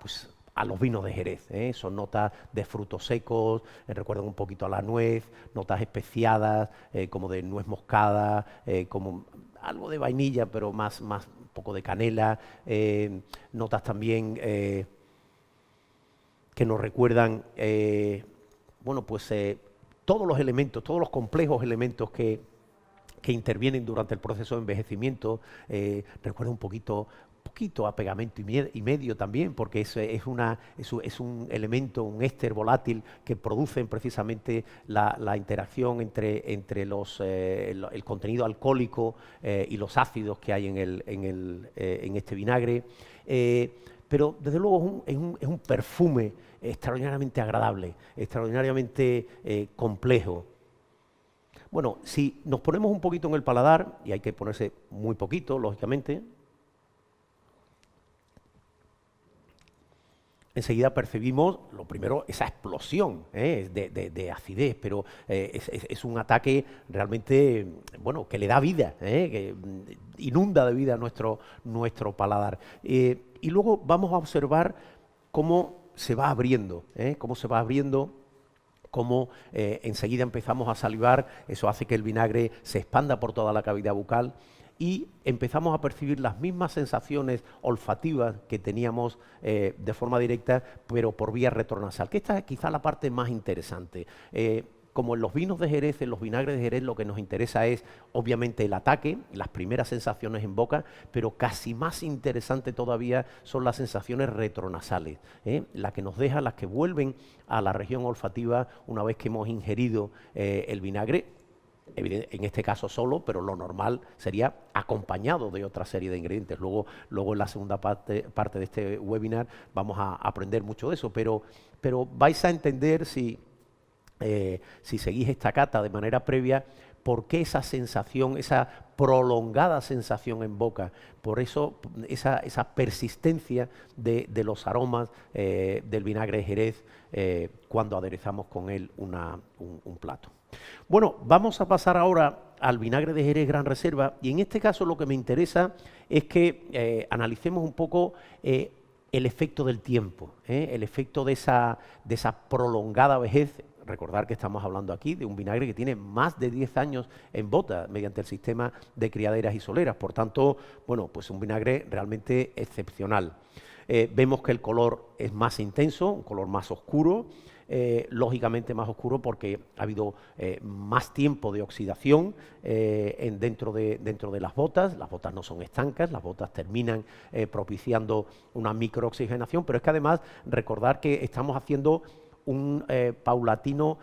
los vinos de Jerez, son notas de frutos secos, recuerdan un poquito a la nuez, notas especiadas, como de nuez moscada, como algo de vainilla, pero más un poco de canela, notas también que nos recuerdan, todos los elementos, todos los complejos elementos que intervienen durante el proceso de envejecimiento. Recuerda un poquito a pegamento y medio también, porque es un elemento, un éster volátil que producen precisamente la interacción entre el contenido alcohólico y los ácidos que hay en este vinagre. Pero desde luego es un perfume extraordinariamente agradable, extraordinariamente complejo. Bueno, si nos ponemos un poquito en el paladar, y hay que ponerse muy poquito, lógicamente, enseguida percibimos, lo primero, esa explosión de acidez, pero es un ataque realmente, bueno, que le da vida, que inunda de vida nuestro paladar. Y luego vamos a observar cómo se va abriendo, cómo enseguida empezamos a salivar, eso hace que el vinagre se expanda por toda la cavidad bucal y empezamos a percibir las mismas sensaciones olfativas que teníamos de forma directa, pero por vía retronasal, que esta es quizá la parte más interesante. Como en los vinos de Jerez, en los vinagres de Jerez, lo que nos interesa es obviamente el ataque, las primeras sensaciones en boca, pero casi más interesante todavía son las sensaciones retronasales, las que nos dejan, las que vuelven a la región olfativa una vez que hemos ingerido el vinagre, en este caso solo, pero lo normal sería acompañado de otra serie de ingredientes. Luego en la segunda parte de este webinar vamos a aprender mucho de eso, pero vais a entender si seguís esta cata de manera previa, por qué esa sensación, esa prolongada sensación en boca, por eso esa persistencia de los aromas del vinagre de Jerez cuando aderezamos con él un plato. Bueno, vamos a pasar ahora al vinagre de Jerez Gran Reserva y en este caso lo que me interesa es que analicemos un poco el efecto del tiempo, el efecto de esa prolongada vejez. Recordar que estamos hablando aquí de un vinagre que tiene más de 10 años en bota mediante el sistema de criaderas y soleras. Por tanto, bueno, pues un vinagre realmente excepcional. Vemos que el color es más intenso, un color más oscuro, lógicamente más oscuro porque ha habido más tiempo de oxidación dentro de las botas. Las botas no son estancas, las botas terminan propiciando una microoxigenación, pero es que además recordar que estamos haciendo un paulatino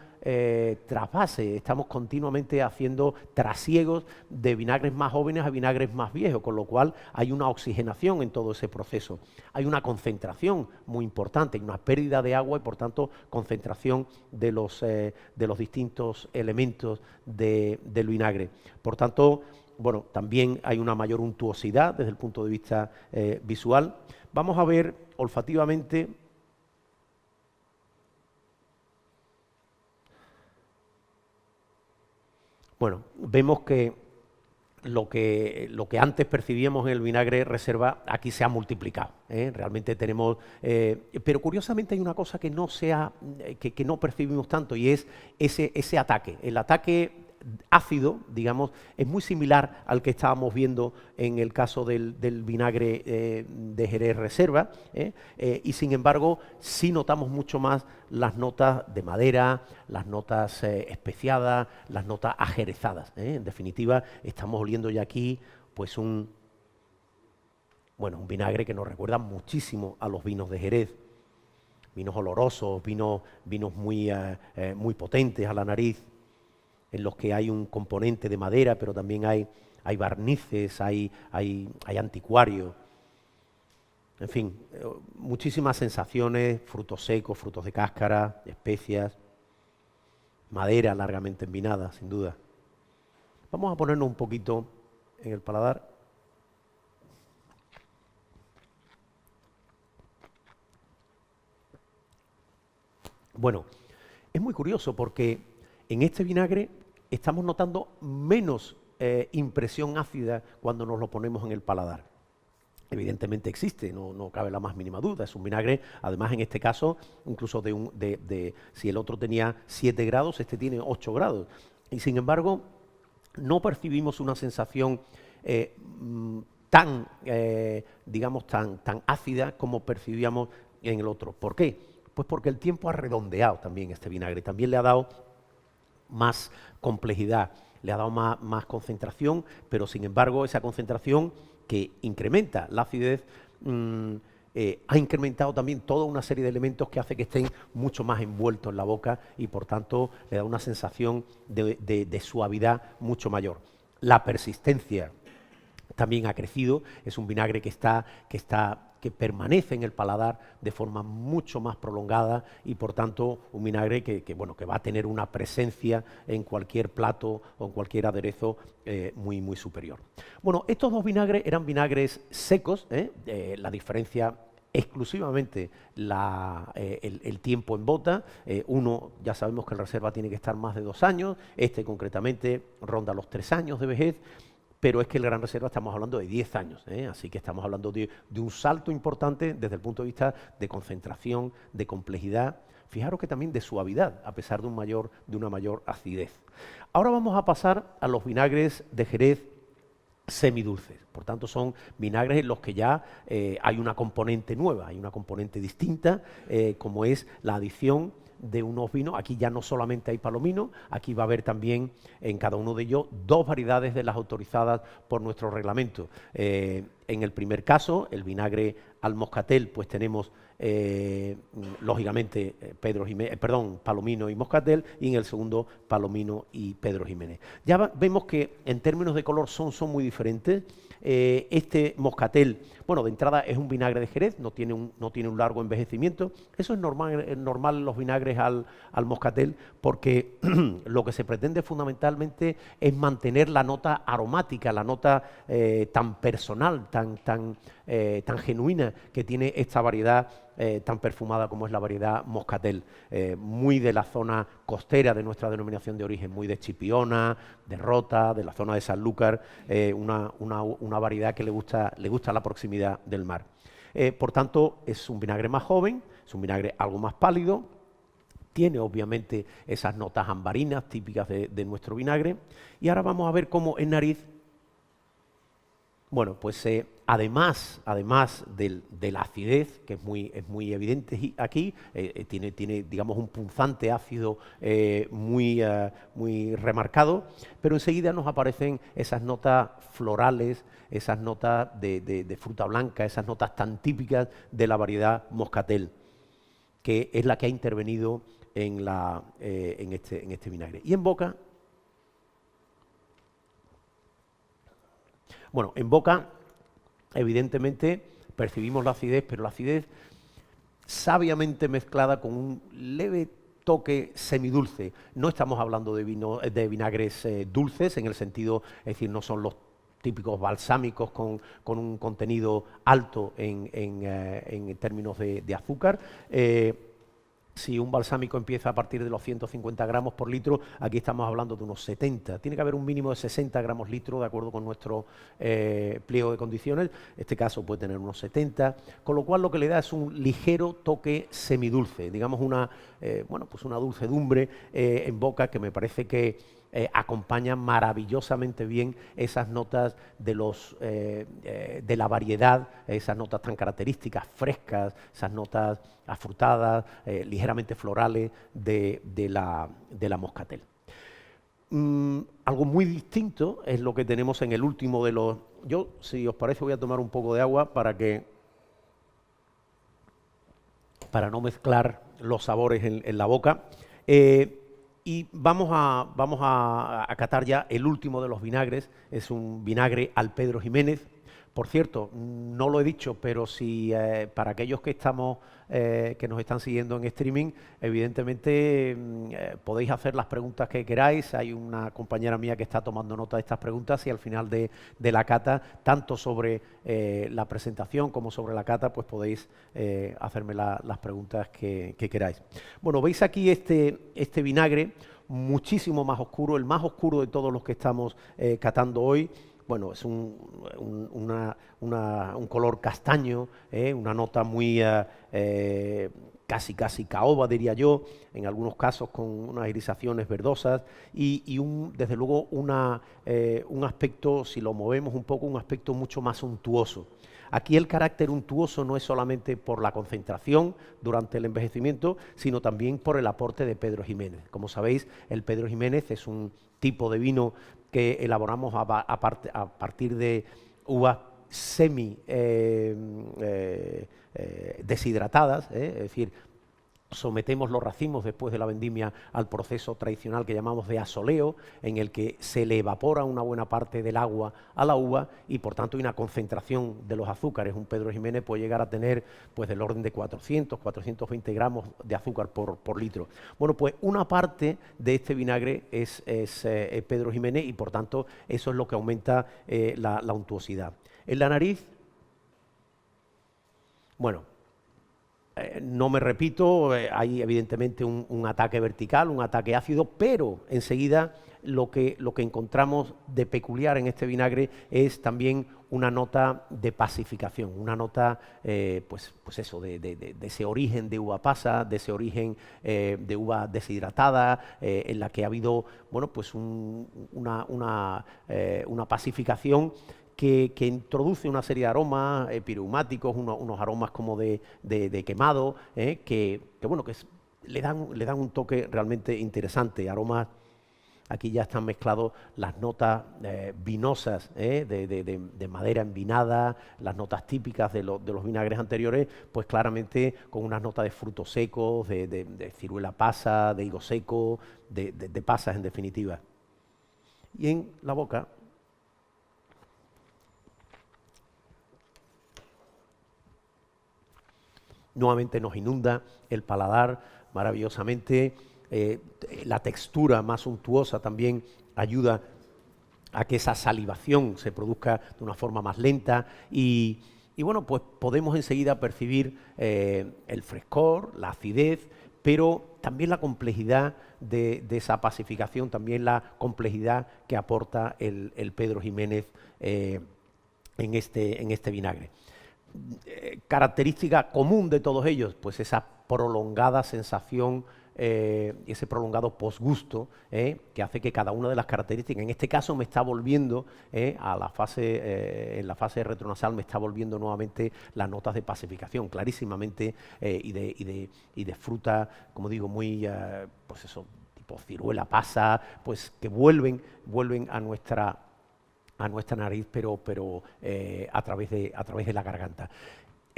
trasvase. Estamos continuamente haciendo trasiegos de vinagres más jóvenes a vinagres más viejos, con lo cual hay una oxigenación en todo ese proceso. Hay una concentración muy importante, hay una pérdida de agua y por tanto concentración de los distintos elementos del vinagre. Por tanto, bueno, también hay una mayor untuosidad desde el punto de vista visual. Vamos a ver olfativamente. Bueno, vemos que lo que antes percibíamos en el vinagre reserva aquí se ha multiplicado. Realmente tenemos... pero curiosamente hay una cosa que no percibimos tanto y es ese ataque. El ataque ácido, digamos, es muy similar al que estábamos viendo en el caso del vinagre de Jerez Reserva, y sin embargo sí notamos mucho más las notas de madera, las notas especiadas, las notas ajerezadas. En definitiva, estamos oliendo ya aquí pues un vinagre que nos recuerda muchísimo a los vinos de Jerez. Vinos olorosos, vinos muy potentes a la nariz, en los que hay un componente de madera, pero también hay barnices, hay anticuarios. En fin, muchísimas sensaciones, frutos secos, frutos de cáscara, especias, madera largamente envinada, sin duda. Vamos a ponernos un poquito en el paladar. Bueno, es muy curioso porque en este vinagre estamos notando menos impresión ácida cuando nos lo ponemos en el paladar. Evidentemente existe, no cabe la más mínima duda. Es un vinagre, además en este caso, incluso si el otro tenía 7 grados, este tiene 8 grados. Y sin embargo, no percibimos una sensación tan ácida como percibíamos en el otro. ¿Por qué? Pues porque el tiempo ha redondeado también este vinagre. También le ha dado más complejidad, le ha dado más concentración, pero sin embargo esa concentración que incrementa la acidez ha incrementado también toda una serie de elementos que hace que estén mucho más envueltos en la boca y por tanto le da una sensación de suavidad mucho mayor. La persistencia también ha crecido, es un vinagre que permanece en el paladar de forma mucho más prolongada y por tanto un vinagre que va a tener una presencia en cualquier plato o en cualquier aderezo muy superior. Bueno, estos dos vinagres eran vinagres secos, la diferencia exclusivamente el tiempo en bota. Uno, ya sabemos que el Reserva tiene que estar más de 2 años, este concretamente ronda los 3 años de vejez, pero es que el Gran Reserva estamos hablando de 10 años, así que estamos hablando de un salto importante desde el punto de vista de concentración, de complejidad, fijaros que también de suavidad, a pesar de una mayor acidez. Ahora vamos a pasar a los vinagres de Jerez semidulces. Por tanto, son vinagres en los que ya hay una componente nueva, hay una componente distinta, como es la adición de unos vinos. Aquí ya no solamente hay palomino, aquí va a haber también en cada uno de ellos 2 variedades de las autorizadas por nuestro reglamento. En el primer caso, el vinagre al moscatel, pues tenemos lógicamente palomino y moscatel, y en el segundo palomino y Pedro Jiménez. Ya vemos que en términos de color son muy diferentes. Este moscatel, bueno, de entrada es un vinagre de Jerez, no tiene un largo envejecimiento. Eso es normal en los vinagres al moscatel, porque lo que se pretende fundamentalmente es mantener la nota aromática, la nota tan personal, tan genuina que tiene esta variedad tan perfumada como es la variedad moscatel, muy de la zona costera de nuestra denominación de origen, muy de Chipiona, de Rota, de la zona de Sanlúcar, una variedad que le gusta la proximidad del mar. Por tanto, es un vinagre más joven, es un vinagre algo más pálido, tiene obviamente esas notas ambarinas típicas de nuestro vinagre, y ahora vamos a ver cómo en nariz, bueno, pues además de la acidez, que es muy evidente aquí, tiene digamos un punzante ácido muy remarcado, pero enseguida nos aparecen esas notas florales, esas notas de fruta blanca, esas notas tan típicas de la variedad moscatel, que es la que ha intervenido en este vinagre. Y en boca, bueno, en boca evidentemente percibimos la acidez, pero la acidez sabiamente mezclada con un leve toque semidulce. No estamos hablando de vinagres dulces, en el sentido, es decir, no son los típicos balsámicos con un contenido alto en términos de azúcar. Si un balsámico empieza a partir de los 150 gramos por litro, aquí estamos hablando de unos 70. Tiene que haber un mínimo de 60 gramos litro, de acuerdo con nuestro pliego de condiciones. Este caso puede tener unos 70, con lo cual lo que le da es un ligero toque semidulce, digamos pues una dulcedumbre en boca que me parece que acompaña maravillosamente bien esas notas de la variedad, esas notas tan características, frescas, esas notas afrutadas, ligeramente florales de la moscatel. Algo muy distinto es lo que tenemos en el último de los... Yo, si os parece, voy a tomar un poco de agua para no mezclar los sabores en la boca. Y vamos a catar ya el último de los vinagres. Es un vinagre al Pedro Ximénez. Por cierto, no lo he dicho, pero si para aquellos que nos están siguiendo en streaming, evidentemente podéis hacer las preguntas que queráis. Hay una compañera mía que está tomando nota de estas preguntas y al final de la cata, tanto sobre la presentación como sobre la cata, pues podéis hacerme las preguntas que queráis. Bueno, veis aquí este vinagre muchísimo más oscuro, el más oscuro de todos los que estamos catando hoy. Bueno, es un color castaño, una nota muy casi caoba, diría yo, en algunos casos con unas irisaciones verdosas y desde luego un aspecto, si lo movemos un poco, un aspecto mucho más untuoso. Aquí el carácter untuoso no es solamente por la concentración durante el envejecimiento, sino también por el aporte de Pedro Ximénez. Como sabéis, el Pedro Ximénez es un tipo de vino que elaboramos a partir de uvas semi deshidratadas, es decir, sometemos los racimos después de la vendimia al proceso tradicional que llamamos de asoleo, en el que se le evapora una buena parte del agua a la uva y por tanto hay una concentración de los azúcares. Un Pedro Ximénez puede llegar a tener pues del orden de 420 gramos de azúcar por litro. Bueno, pues una parte de este vinagre es Pedro Ximénez y por tanto eso es lo que aumenta la untuosidad. En la nariz, bueno, no me repito, hay evidentemente un ataque vertical, un ataque ácido, pero enseguida lo que encontramos de peculiar en este vinagre es también una nota de pacificación, una nota pues eso, de ese origen de uva pasa, de ese origen de uva deshidratada, en la que ha habido bueno, pues una pacificación que introduce una serie de aromas pireumáticos, unos aromas como de quemado, que le dan un toque realmente interesante. Aromas, aquí ya están mezclados las notas vinosas de madera envinada, las notas típicas de los vinagres anteriores, pues claramente con unas notas de frutos secos, de ciruela pasa, de higo seco, de pasas en definitiva. Y en la boca, nuevamente nos inunda el paladar maravillosamente, la textura más untuosa también ayuda a que esa salivación se produzca de una forma más lenta y bueno, pues podemos enseguida percibir el frescor, la acidez, pero también la complejidad de esa pacificación, también la complejidad que aporta el Pedro Ximénez en este vinagre. Característica común de todos ellos, pues esa prolongada sensación y ese prolongado posgusto que hace que cada una de las características, en este caso me está volviendo en la fase retronasal me está volviendo nuevamente las notas de pacificación, clarísimamente, y de fruta, como digo, muy, pues eso, tipo ciruela pasa, pues que vuelven a nuestra nariz, pero a través de la garganta.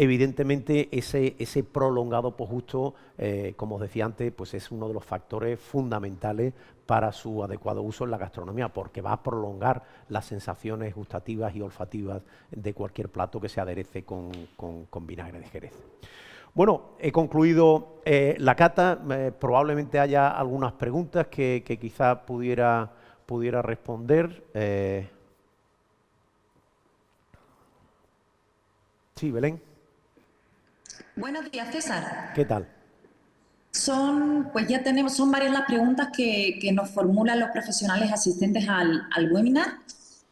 evidentemente ese prolongado posgusto, como os decía antes, pues es uno de los factores fundamentales para su adecuado uso en la gastronomía, porque va a prolongar las sensaciones gustativas y olfativas de cualquier plato que se aderece con vinagre de Jerez. Bueno, he concluido la cata. Probablemente haya algunas preguntas que quizá pudiera responder. Sí, Belén. Buenos días, César. ¿Qué tal? Son varias las preguntas que nos formulan los profesionales asistentes al webinar.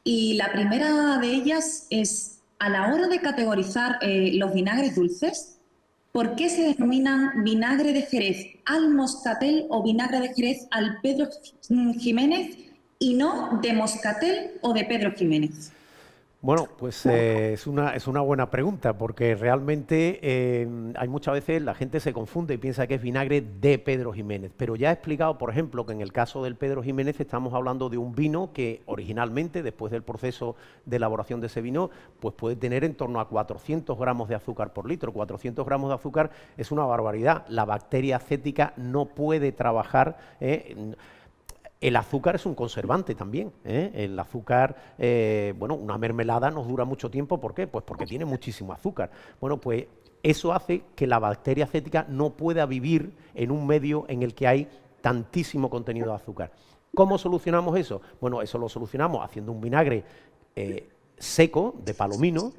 Y la primera de ellas es, a la hora de categorizar los vinagres dulces, ¿por qué se denominan vinagre de Jerez al moscatel o vinagre de Jerez al Pedro Ximénez y no de moscatel o de Pedro Ximénez? Bueno, pues es una buena pregunta, porque realmente hay muchas veces la gente se confunde y piensa que es vinagre de Pedro Ximénez, pero ya he explicado, por ejemplo, que en el caso del Pedro Ximénez estamos hablando de un vino que originalmente, después del proceso de elaboración de ese vino, pues puede tener en torno a 400 gramos de azúcar por litro. 400 gramos de azúcar es una barbaridad. La bacteria acética no puede trabajar. El azúcar es un conservante también, ¿eh? El azúcar, bueno, una mermelada nos dura mucho tiempo. ¿Por qué? Pues porque tiene muchísimo azúcar. Bueno, pues eso hace que la bacteria acética no pueda vivir en un medio en el que hay tantísimo contenido de azúcar. ¿Cómo solucionamos eso? Bueno, eso lo solucionamos haciendo un vinagre seco, de palomino,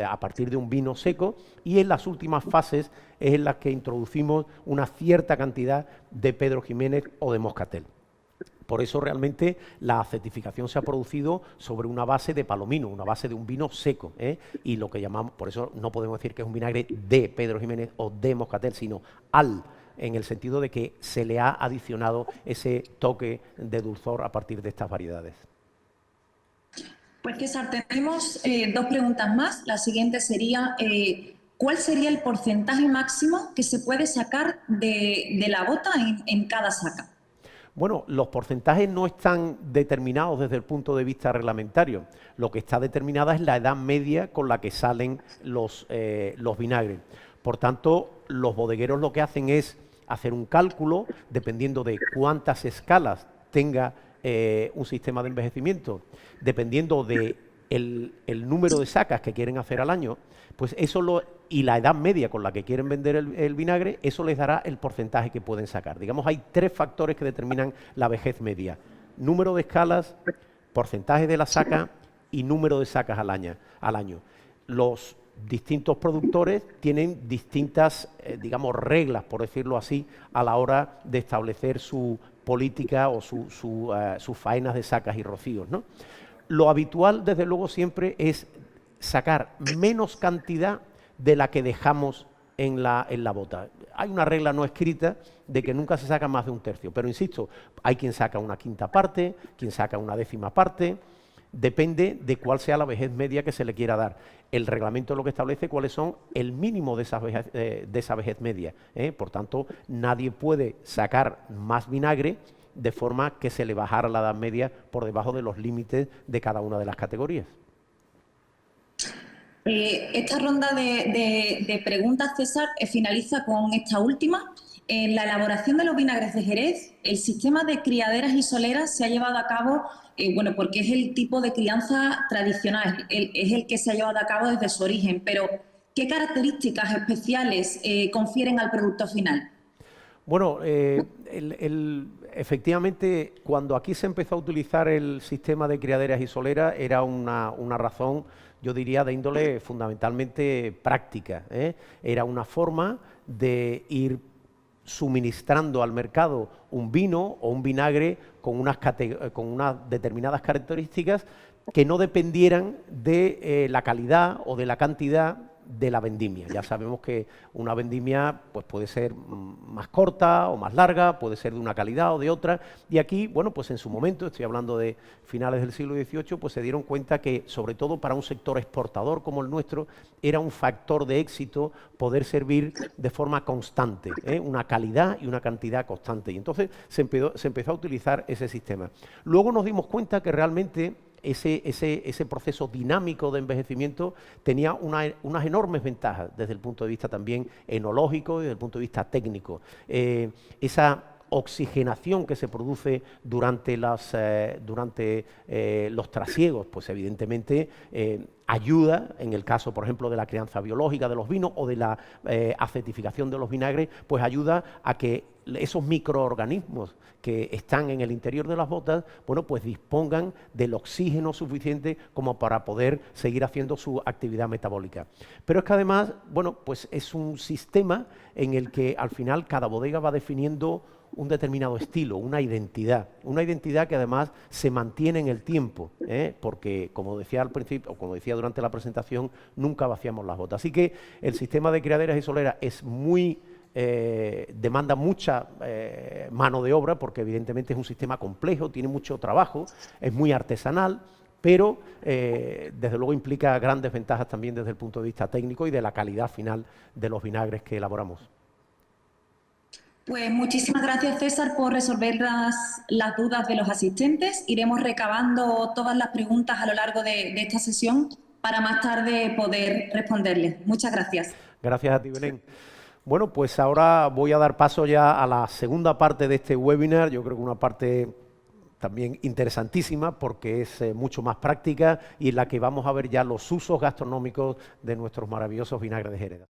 a partir de un vino seco, y en las últimas fases es en las que introducimos una cierta cantidad de Pedro Ximénez o de moscatel. Por eso realmente la acetificación se ha producido sobre una base de palomino, una base de un vino seco, y lo que llamamos, por eso no podemos decir que es un vinagre de Pedro Ximénez o de moscatel, sino en el sentido de que se le ha adicionado ese toque de dulzor a partir de estas variedades. Pues César, tenemos dos preguntas más. La siguiente sería, ¿cuál sería el porcentaje máximo que se puede sacar de la bota en cada saca? Bueno, los porcentajes no están determinados desde el punto de vista reglamentario. Lo que está determinada es la edad media con la que salen los vinagres. Por tanto, los bodegueros lo que hacen es hacer un cálculo, dependiendo de cuántas escalas tenga un sistema de envejecimiento, dependiendo de el número de sacas que quieren hacer al año, pues y la edad media con la que quieren vender el vinagre, eso les dará el porcentaje que pueden sacar. Digamos, hay tres factores que determinan la vejez media: número de escalas, porcentaje de la saca y número de sacas al año. Los distintos productores tienen distintas, digamos, reglas, por decirlo así, a la hora de establecer su política o sus faenas de sacas y rocíos, ¿no? Lo habitual, desde luego, siempre es sacar menos cantidad de la que dejamos en la bota. Hay una regla no escrita de que nunca se saca más de un tercio, pero insisto, hay quien saca una quinta parte, quien saca una décima parte, depende de cuál sea la vejez media que se le quiera dar. El reglamento es lo que establece cuáles son el mínimo de esa vejez media, ¿eh? Por tanto, nadie puede sacar más vinagre de forma que se le bajara la edad media por debajo de los límites de cada una de las categorías. Esta ronda de preguntas, César, finaliza con esta última. En la elaboración de los vinagres de Jerez, el sistema de criaderas y soleras se ha llevado a cabo, bueno, porque es el tipo de crianza tradicional, es el que se ha llevado a cabo desde su origen, pero ¿qué características especiales confieren al producto final? Bueno, efectivamente, cuando aquí se empezó a utilizar el sistema de criaderas y soleras, era una razón, yo diría, de índole fundamentalmente práctica, ¿eh? Era una forma de ir suministrando al mercado un vino o un vinagre con unas determinadas características que no dependieran de la calidad o de la cantidad de la vendimia. Ya sabemos que una vendimia pues puede ser más corta o más larga, puede ser de una calidad o de otra, y aquí, bueno, pues en su momento, estoy hablando de finales del siglo XVIII, pues se dieron cuenta que, sobre todo para un sector exportador como el nuestro, era un factor de éxito poder servir de forma constante, una calidad y una cantidad constante, y entonces se empezó a utilizar ese sistema. Luego nos dimos cuenta que realmente ese proceso dinámico de envejecimiento tenía unas enormes ventajas desde el punto de vista también enológico y desde el punto de vista técnico. Esa oxigenación que se produce durante los trasiegos, pues evidentemente ayuda, en el caso, por ejemplo, de la crianza biológica de los vinos o de la acetificación de los vinagres, pues ayuda a que esos microorganismos que están en el interior de las botas, bueno, pues dispongan del oxígeno suficiente como para poder seguir haciendo su actividad metabólica. Pero es que además, bueno, pues es un sistema en el que al final cada bodega va definiendo un determinado estilo, una identidad que además se mantiene en el tiempo, porque como decía al principio, o como decía durante la presentación, nunca vaciamos las botas. Así que el sistema de criaderas y soleras es demanda mucha mano de obra, porque evidentemente es un sistema complejo, tiene mucho trabajo, es muy artesanal, pero desde luego implica grandes ventajas también desde el punto de vista técnico y de la calidad final de los vinagres que elaboramos. Pues muchísimas gracias, César, por resolver las dudas de los asistentes. Iremos recabando todas las preguntas a lo largo de esta sesión para más tarde poder responderles. Muchas gracias. Gracias a ti, Belén. Bueno, pues ahora voy a dar paso ya a la segunda parte de este webinar. Yo creo que una parte también interesantísima porque es mucho más práctica y en la que vamos a ver ya los usos gastronómicos de nuestros maravillosos vinagres de Jerez.